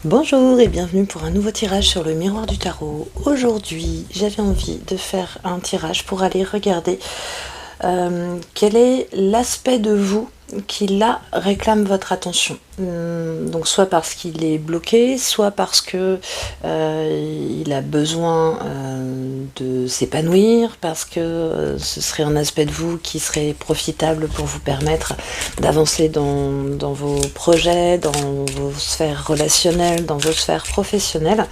Bonjour et bienvenue pour un nouveau tirage sur le miroir du tarot. Aujourd'hui, j'avais envie de faire un tirage pour aller regarder quel est l'aspect de vous qui là réclame votre attention. Donc soit parce qu'il est bloqué, soit parce que il a besoin de s'épanouir, parce que ce serait un aspect de vous qui serait profitable pour vous permettre d'avancer dans vos projets, dans vos sphères relationnelles, dans vos sphères professionnelles.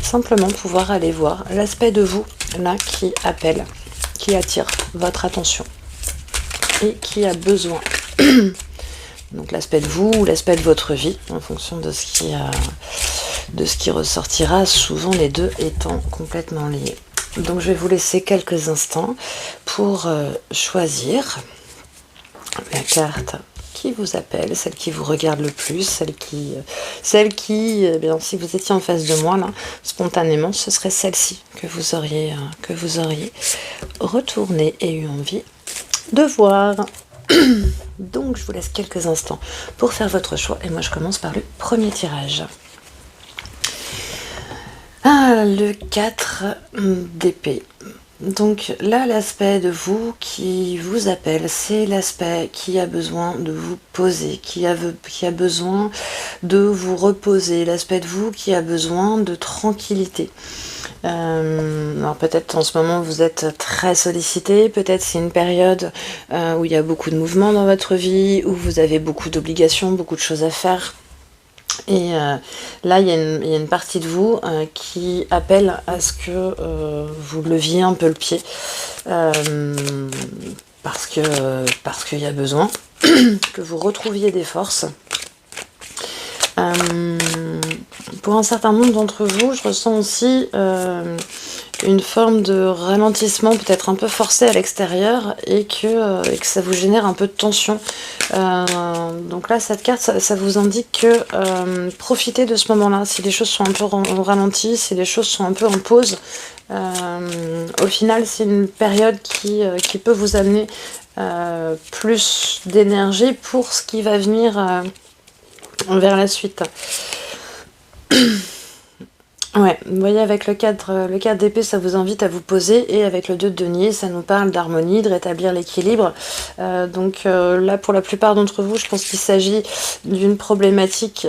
Simplement pouvoir aller voir l'aspect de vous là qui appelle, qui attire votre attention et qui a besoin. Donc l'aspect de vous ou l'aspect de votre vie, en fonction de ce qui ressortira, souvent les deux étant complètement liés. Donc je vais vous laisser quelques instants pour choisir la carte qui vous appelle, celle qui vous regarde le plus, celle qui eh bien, si vous étiez en face de moi là, spontanément, ce serait celle-ci que vous auriez retourné et eu envie de voir. Donc je vous laisse quelques instants pour faire votre choix et moi je commence par le premier tirage. Le 4 d'épée. Donc là, l'aspect de vous qui vous appelle, c'est l'aspect qui a besoin de vous poser, qui a besoin de vous reposer, l'aspect de vous qui a besoin de tranquillité. Alors peut-être en ce moment vous êtes très sollicité, peut-être c'est une période où il y a beaucoup de mouvements dans votre vie, où vous avez beaucoup d'obligations, beaucoup de choses à faire. Et là, il y a une partie de vous qui appelle à ce que vous leviez un peu le pied, parce qu'il y a besoin que vous retrouviez des forces. Pour un certain nombre d'entre vous, je ressens aussi une forme de ralentissement peut-être un peu forcé à l'extérieur et que ça vous génère un peu de tension. Donc là, cette carte, ça vous indique que profitez de ce moment-là. Si les choses sont un peu en ralenti, si les choses sont un peu en pause, au final, c'est une période qui peut vous amener plus d'énergie pour ce qui va venir vers la suite. Ouais, vous voyez, avec le 4 d'épée, ça vous invite à vous poser, et avec le 2 de denier, ça nous parle d'harmonie, de rétablir l'équilibre. Donc là, pour la plupart d'entre vous, je pense qu'il s'agit d'une problématique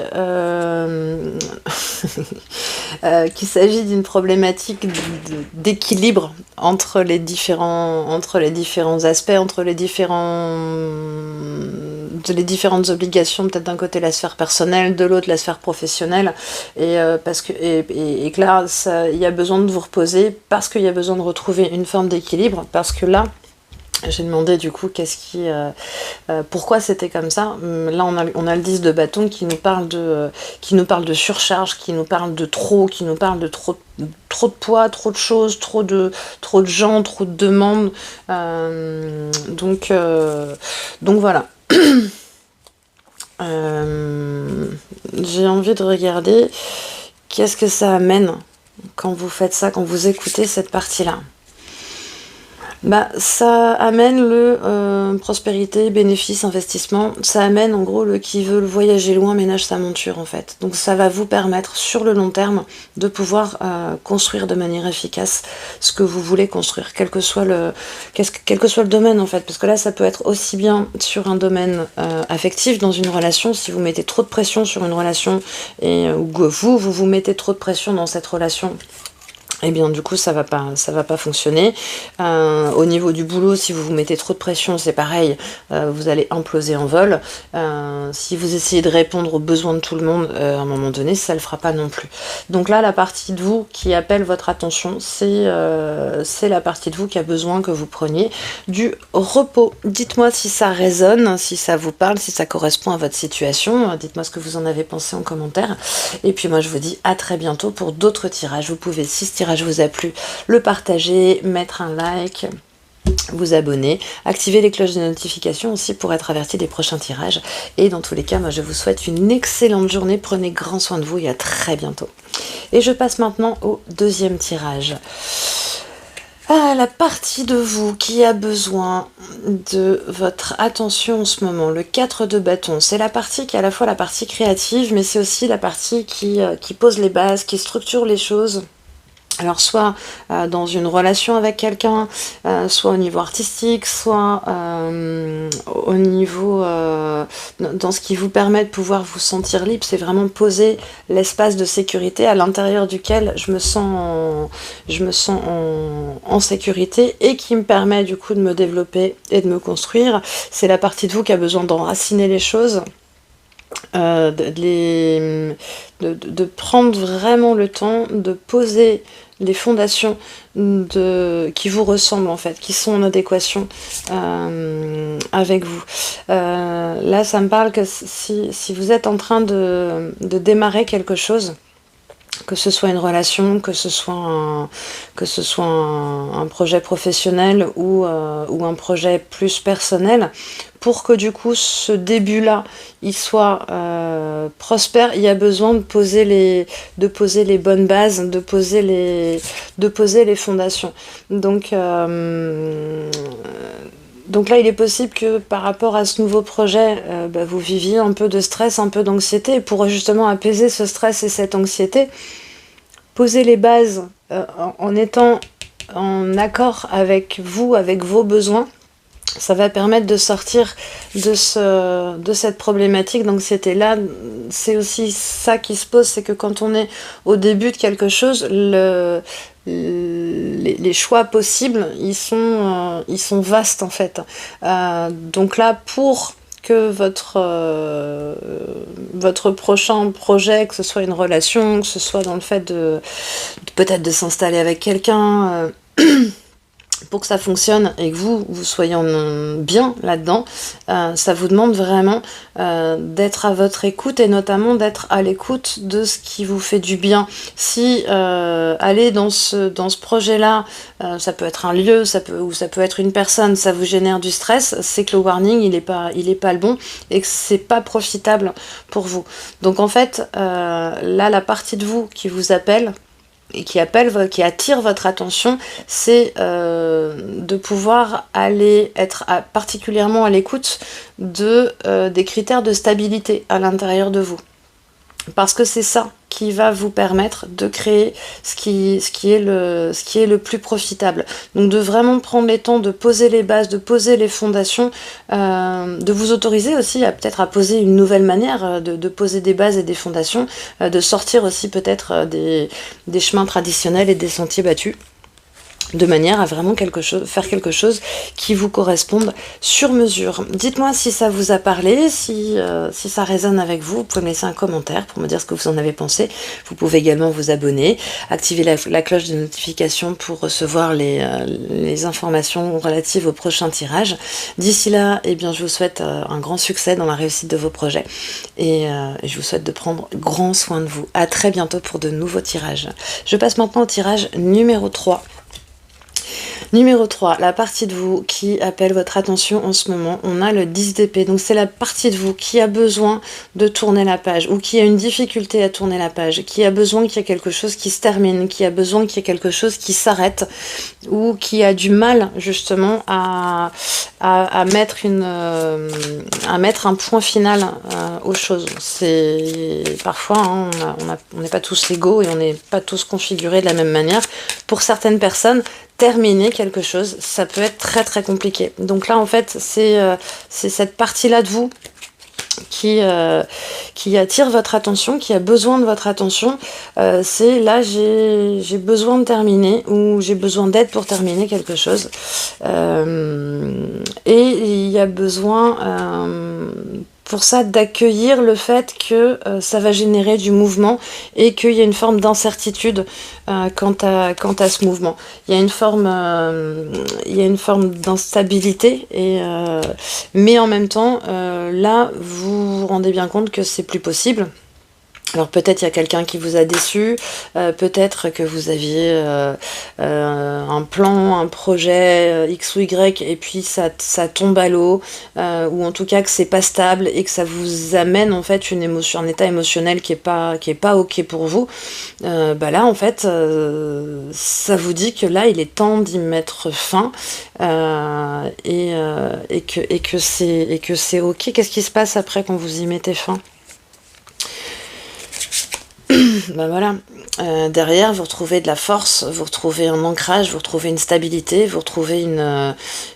d'équilibre entre les différents aspects, entre les différentes obligations, peut-être d'un côté la sphère personnelle, de l'autre la sphère professionnelle, et que là il y a besoin de vous reposer, parce qu'il y a besoin de retrouver une forme d'équilibre, parce que là j'ai demandé du coup pourquoi c'était comme ça. Là on a le 10 de bâton qui nous parle de surcharge, qui nous parle de trop, qui nous parle de trop de poids, trop de choses, trop de gens, trop de demandes. Donc voilà. J'ai envie de regarder qu'est-ce que ça amène quand vous faites ça, quand vous écoutez cette partie-là. Ça amène le prospérité, bénéfice, investissement. Ça amène en gros le qui veut voyager loin ménage sa monture en fait. Donc ça va vous permettre sur le long terme de pouvoir construire de manière efficace ce que vous voulez construire, quel que soit le domaine en fait. Parce que là ça peut être aussi bien sur un domaine affectif, dans une relation, si vous mettez trop de pression sur une relation et ou que vous mettez trop de pression dans cette relation, et bien du coup ça va pas fonctionner. Au niveau du boulot, si vous mettez trop de pression, c'est pareil, vous allez imploser en vol. Si vous essayez de répondre aux besoins de tout le monde, à un moment donné, ça le fera pas non plus. Donc là, la partie de vous qui appelle votre attention, c'est la partie de vous qui a besoin que vous preniez du repos. Dites-moi si ça résonne, si ça vous parle, si ça correspond à votre situation. Dites-moi ce que vous en avez pensé en commentaire. Et puis moi je vous dis à très bientôt pour d'autres tirages. Vous pouvez, si ce tirage vous a plu, le partager, mettre un like, vous abonner, activer les cloches de notification aussi pour être averti des prochains tirages. Et dans tous les cas, moi je vous souhaite une excellente journée, prenez grand soin de vous et à très bientôt. Et je passe maintenant au deuxième tirage. Ah, la partie de vous qui a besoin de votre attention en ce moment, le 4 de bâton, c'est la partie qui est à la fois la partie créative, mais c'est aussi la partie qui pose les bases, qui structure les choses. Alors soit dans une relation avec quelqu'un, soit au niveau artistique, soit au niveau dans ce qui vous permet de pouvoir vous sentir libre, c'est vraiment poser l'espace de sécurité à l'intérieur duquel je me sens en sécurité et qui me permet du coup de me développer et de me construire. C'est la partie de vous qui a besoin d'enraciner les choses. De prendre vraiment le temps de poser les fondations qui vous ressemblent en fait, qui sont en adéquation avec vous. Là, ça me parle que si vous êtes en train de démarrer quelque chose, que ce soit une relation, que ce soit un projet professionnel ou un projet plus personnel, pour que du coup ce début-là il soit prospère, il y a besoin de poser les bonnes bases, de poser les fondations. Donc là, il est possible que par rapport à ce nouveau projet, vous viviez un peu de stress, un peu d'anxiété. Et pour justement apaiser ce stress et cette anxiété, poser les bases en étant en accord avec vous, avec vos besoins, ça va permettre de sortir de cette problématique d'anxiété-là. C'est aussi ça qui se pose, c'est que quand on est au début de quelque chose, les choix possibles, ils sont vastes en fait. Donc là, pour que votre prochain projet, que ce soit une relation, que ce soit dans le fait peut-être de s'installer avec quelqu'un, pour que ça fonctionne et que vous soyez bien là-dedans, ça vous demande vraiment d'être à votre écoute et notamment d'être à l'écoute de ce qui vous fait du bien. Si aller dans ce projet-là, ça peut être un lieu, ou ça peut être une personne, ça vous génère du stress, c'est que le warning il est pas le bon et que c'est pas profitable pour vous. Donc en fait, là la partie de vous qui vous appelle et qui attire votre attention, c'est de pouvoir être particulièrement à l'écoute des critères de stabilité à l'intérieur de vous. Parce que c'est ça qui va vous permettre de créer ce qui est le plus profitable. Donc de vraiment prendre les temps de poser les bases, de poser les fondations, de vous autoriser aussi peut-être à poser une nouvelle manière de poser des bases et des fondations, de sortir aussi peut-être des chemins traditionnels et des sentiers battus, de manière à vraiment faire quelque chose qui vous corresponde sur mesure. Dites-moi si ça vous a parlé, si ça résonne avec vous. Vous pouvez me laisser un commentaire pour me dire ce que vous en avez pensé. Vous pouvez également vous abonner, activer la cloche de notification pour recevoir les informations relatives au prochain tirage. D'ici là, eh bien, je vous souhaite un grand succès dans la réussite de vos projets et je vous souhaite de prendre grand soin de vous. À très bientôt pour de nouveaux tirages. Je passe maintenant au tirage numéro 3. Numéro 3, la partie de vous qui appelle votre attention en ce moment, on a le 10 d'épée. Donc c'est la partie de vous qui a besoin de tourner la page ou qui a une difficulté à tourner la page, qui a besoin qu'il y ait quelque chose qui se termine, qui a besoin qu'il y ait quelque chose qui s'arrête ou qui a du mal justement à mettre un point final aux choses. C'est parfois, on n'est pas tous égaux et on n'est pas tous configurés de la même manière. Pour certaines personnes, terminer quelque chose, ça peut être très très compliqué. Donc là en fait c'est cette partie-là de vous qui attire votre attention, qui a besoin de votre attention. C'est là j'ai besoin de terminer ou j'ai besoin d'aide pour terminer quelque chose. Et il y a besoin pour ça d'accueillir le fait que ça va générer du mouvement et qu'il y a une forme d'incertitude quant à ce mouvement. Il y a une forme d'instabilité mais en même temps là vous vous rendez bien compte que c'est plus possible. Alors peut-être il y a quelqu'un qui vous a déçu, peut-être que vous aviez un plan, un projet X ou Y et puis ça tombe à l'eau, ou en tout cas que c'est pas stable et que ça vous amène en fait une émotion, un état émotionnel qui est pas ok pour vous. Bah là en fait ça vous dit que là il est temps d'y mettre fin, et que c'est ok. Qu'est-ce qui se passe après quand vous y mettez fin? Ben voilà, derrière vous retrouvez de la force, vous retrouvez un ancrage, vous retrouvez une stabilité, vous retrouvez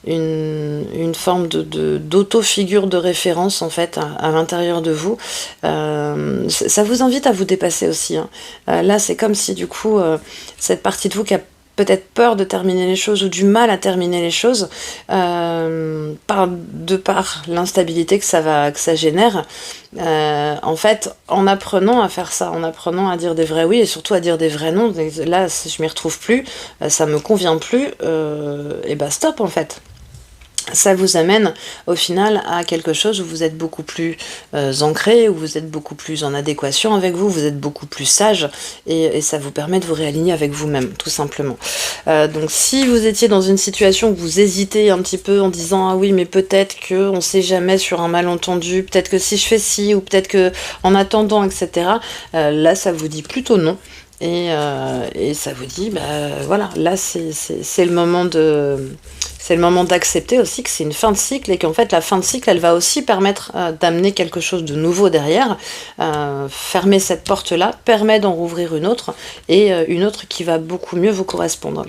une forme d'auto-figure de référence en fait à l'intérieur de vous. Ça vous invite à vous dépasser aussi, hein. Là c'est comme si du coup cette partie de vous qui a peut-être peur de terminer les choses ou du mal à terminer les choses, par l'instabilité que ça génère, en fait, en apprenant à faire ça, en apprenant à dire des vrais oui et surtout à dire des vrais non, là je m'y retrouve plus, ça me convient plus, et bah stop en fait. Ça vous amène au final à quelque chose où vous êtes beaucoup plus ancré, où vous êtes beaucoup plus en adéquation avec vous, vous êtes beaucoup plus sage, et ça vous permet de vous réaligner avec vous-même, tout simplement. Donc si vous étiez dans une situation où vous hésitez un petit peu en disant ah oui mais peut-être que on sait jamais sur un malentendu, peut-être que si je fais ci, ou peut-être que en attendant, etc. Là ça vous dit plutôt non. Et ça vous dit, bah voilà, là c'est le moment c'est le moment d'accepter aussi que c'est une fin de cycle et qu'en fait la fin de cycle elle va aussi permettre d'amener quelque chose de nouveau derrière. Fermer cette porte-là permet d'en rouvrir une autre, et une autre qui va beaucoup mieux vous correspondre.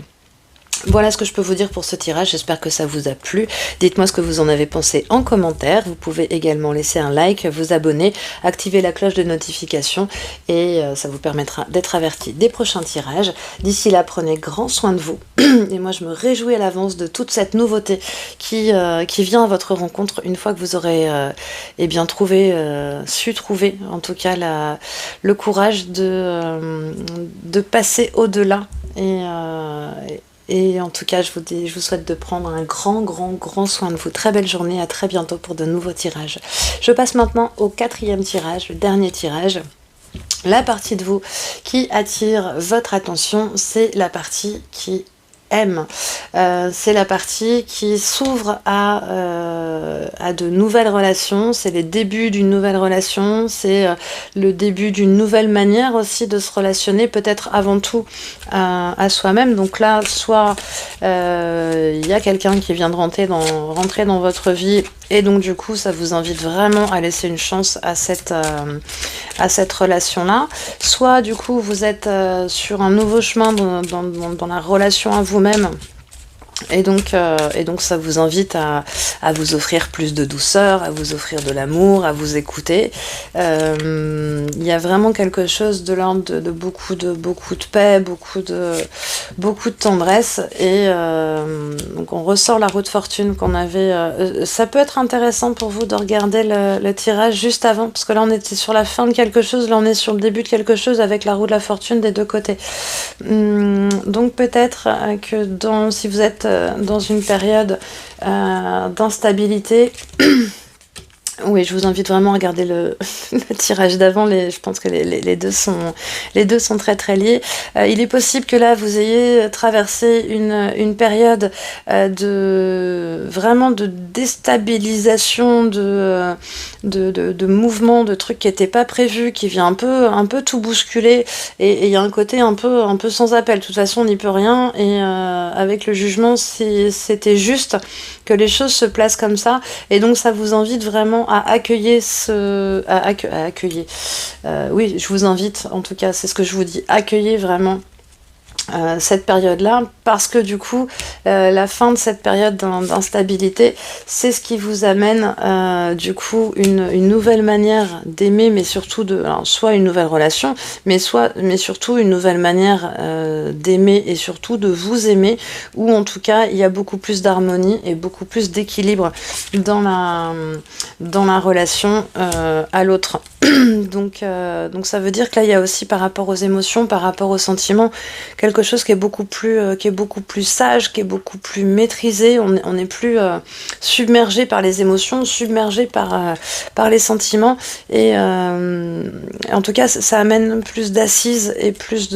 Voilà ce que je peux vous dire pour ce tirage, j'espère que ça vous a plu. Dites-moi ce que vous en avez pensé en commentaire. Vous pouvez également laisser un like, vous abonner, activer la cloche de notification, et ça vous permettra d'être averti des prochains tirages. D'ici là, prenez grand soin de vous. Et moi, je me réjouis à l'avance de toute cette nouveauté qui vient à votre rencontre une fois que vous aurez su trouver en tout cas le courage de passer au-delà. Et en tout cas, je vous souhaite de prendre un grand soin de vous. Très belle journée, à très bientôt pour de nouveaux tirages. Je passe maintenant au 4e tirage, le dernier tirage. La partie de vous qui attire votre attention, c'est la partie qui aime. C'est la partie qui s'ouvre à de nouvelles relations, c'est les débuts d'une nouvelle relation, c'est le début d'une nouvelle manière aussi de se relationner, peut-être avant tout à soi-même. Donc là, soit il y a quelqu'un qui vient de rentrer dans votre vie, et donc du coup ça vous invite vraiment à laisser une chance à cette relation-là. Soit du coup vous êtes sur un nouveau chemin dans la relation à vous-même, et donc ça vous invite à vous offrir plus de douceur, à vous offrir de l'amour, à vous écouter. Il y a vraiment quelque chose de l'ordre de beaucoup de paix, beaucoup de tendresse, et donc on ressort la roue de fortune qu'on avait. Ça peut être intéressant pour vous de regarder le tirage juste avant, parce que là on était sur la fin de quelque chose, là on est sur le début de quelque chose avec la roue de la fortune des deux côtés. Donc peut-être que si vous êtes dans une période d'instabilité, oui, je vous invite vraiment à regarder le tirage d'avant. Je pense que les deux sont très liés. Il est possible que là vous ayez traversé une période vraiment de déstabilisation, de mouvements, de trucs qui n'étaient pas prévus, qui vient un peu tout bousculer, et il y a un côté un peu sans appel. De toute façon on n'y peut rien, et avec le jugement c'était juste que les choses se placent comme ça, et donc ça vous invite vraiment à accueillir oui, je vous invite, en tout cas c'est ce que je vous dis, accueillez vraiment cette période-là, parce que du coup la fin de cette période d'instabilité, c'est ce qui vous amène du coup une nouvelle manière d'aimer, mais surtout soit une nouvelle relation, mais surtout une nouvelle manière d'aimer, et surtout de vous aimer, où en tout cas il y a beaucoup plus d'harmonie et beaucoup plus d'équilibre dans la relation à l'autre. Donc ça veut dire que là, il y a aussi par rapport aux émotions, par rapport aux sentiments, quelque chose qui est beaucoup plus sage, qui est beaucoup plus maîtrisé. On n'est plus submergé par les émotions, submergé par les sentiments. Et en tout cas, ça amène plus d'assises et plus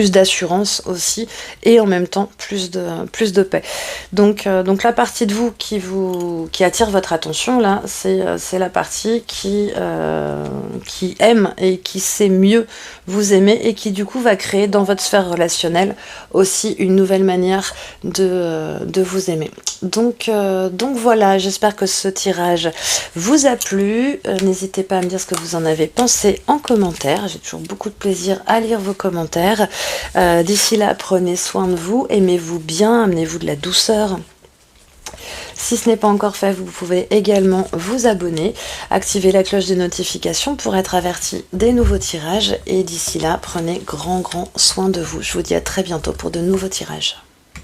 d'assurance aussi, et en même temps plus de paix. Donc la partie de vous qui attire votre attention là, c'est la partie qui aime et qui sait mieux vous aimer, et qui du coup va créer dans votre sphère relationnelle aussi une nouvelle manière de vous aimer. Donc voilà, j'espère que ce tirage vous a plu. N'hésitez pas à me dire ce que vous en avez pensé en commentaire. J'ai toujours beaucoup de plaisir à lire vos commentaires. D'ici là, prenez soin de vous, aimez-vous bien, amenez-vous de la douceur. Si ce n'est pas encore fait, vous pouvez également vous abonner, activer la cloche de notification pour être averti des nouveaux tirages. Et d'ici là, prenez grand soin de vous. Je vous dis à très bientôt pour de nouveaux tirages.